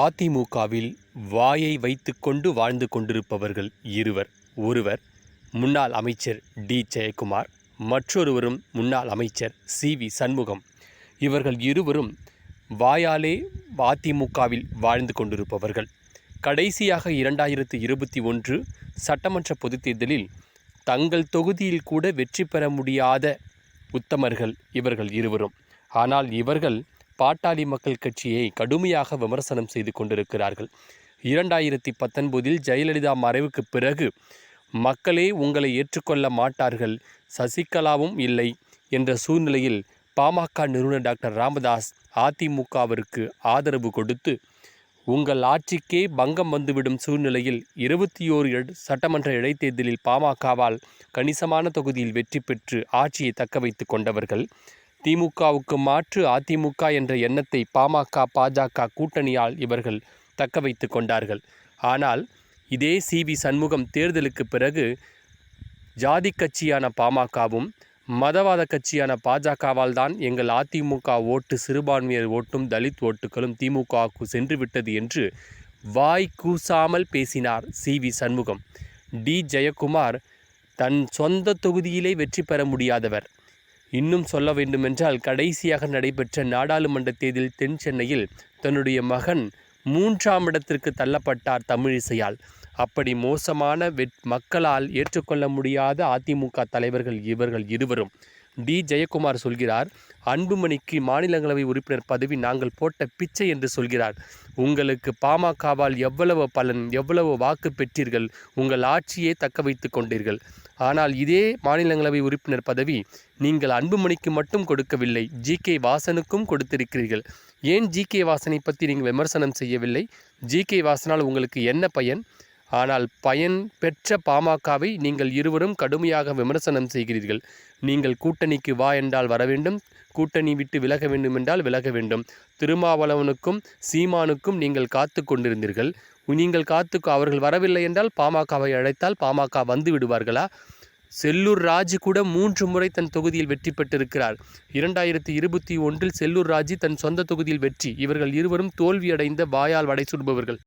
அதிமுகவில் வாயை வைத்துக்கொண்டு வாழ்ந்து கொண்டிருப்பவர்கள் இருவர். ஒருவர் முன்னாள் அமைச்சர் டி. ஜெயக்குமார், மற்றொருவரும் முன்னாள் அமைச்சர் சி.வி. சண்முகம். இவர்கள் இருவரும் வாயாலே அதிமுகவில் வாழ்ந்து கொண்டிருப்பவர்கள். கடைசியாக 2021 சட்டமன்ற பொதுத் தேர்தலில் தங்கள் தொகுதியில் கூட வெற்றி பெற முடியாத உத்தமர்கள் இவர்கள் இருவரும். ஆனால் இவர்கள் பாட்டாளி மக்கள் கட்சியை கடுமையாக விமர்சனம் செய்து கொண்டிருக்கிறார்கள். 2019 ஜெயலலிதா மறைவுக்கு பிறகு மக்களே உங்களை ஏற்றுக்கொள்ள மாட்டார்கள், சசிகலாவும் இல்லை என்ற சூழ்நிலையில் பாமக நிறுவனர் டாக்டர் ராமதாஸ் அதிமுகவிற்கு ஆதரவு கொடுத்து உங்கள் ஆட்சிக்கே பங்கம் வந்துவிடும் சூழ்நிலையில் 21 சட்டமன்ற இடைத்தேர்தலில் பாமகவால் கணிசமான தொகுதியில் வெற்றி பெற்று ஆட்சியை தக்க வைத்து கொண்டவர்கள். திமுகவுக்கு மாற்று அதிமுக என்ற எண்ணத்தை பாமக பாஜக கூட்டணியால் இவர்கள் தக்க வைத்து கொண்டார்கள். ஆனால் இதே சி.வி. சண்முகம் தேர்தலுக்கு பிறகு ஜாதி கட்சியான பாமகவும் மதவாத கட்சியான பாஜகவால் தான் எங்கள் அதிமுக ஓட்டு, சிறுபான்மையர் ஓட்டும் தலித் ஓட்டுகளும் திமுகவுக்கு சென்று விட்டது என்று வாய் கூசாமல் பேசினார் சி.வி. சண்முகம். டி. ஜெயக்குமார் தன் சொந்த தொகுதியிலே வெற்றி பெற முடியாதவர். இன்னும் சொல்ல வேண்டுமென்றால் கடைசியாக நடைபெற்ற நாடாளுமன்ற தேர்தலில் தென் சென்னையில் தன்னுடைய மகன் 3ஆம் இடத்திற்கு தள்ளப்பட்டார் தமிழிசையால். அப்படி மோசமான மக்களால் ஏற்றுக்கொள்ள முடியாத அதிமுக தலைவர்கள் இவர்கள் இருவரும். டி. ஜெயக்குமார் சொல்கிறார், அன்புமணிக்கு மாநிலங்களவை உறுப்பினர் பதவி நாங்கள் போட்ட பிச்சை என்று சொல்கிறார். உங்களுக்கு பாமகவால் எவ்வளவு பலன், எவ்வளவு வாக்கு பெற்றீர்கள், உங்கள் ஆட்சியை தக்க வைத்து கொண்டீர்கள். ஆனால் இதே மாநிலங்களவை உறுப்பினர் பதவி நீங்கள் அன்புமணிக்கு மட்டும் கொடுக்கவில்லை, ஜி.கே. வாசனுக்கும் கொடுத்திருக்கிறீர்கள். ஏன் ஜி.கே. வாசனை பற்றி நீங்கள் விமர்சனம் செய்யவில்லை? ஜி.கே. வாசனால் உங்களுக்கு என்ன பயன்? ஆனால் பயன் பெற்ற பாமகவை நீங்கள் இருவரும் கடுமையாக விமர்சனம் செய்கிறீர்கள். நீங்கள் கூட்டணிக்கு வா என்றால் வர வேண்டும், கூட்டணி விட்டு விலக வேண்டும் என்றால் விலக வேண்டும். திருமாவளவனுக்கும் சீமானுக்கும் நீங்கள் காத்து கொண்டிருந்தீர்கள். நீங்கள் அவர்கள் வரவில்லை என்றால் பாமகவை அழைத்தால் பாமக வந்து விடுவார்களா? செல்லூர் ராஜு கூட 3 முறை தன் தொகுதியில் வெற்றி பெற்றிருக்கிறார். 2021 செல்லூர் ராஜு தன் சொந்த தொகுதியில் வெற்றி. இவர்கள் இருவரும் தோல்வியடைந்த வாயால் வடை சுடுபவர்கள்.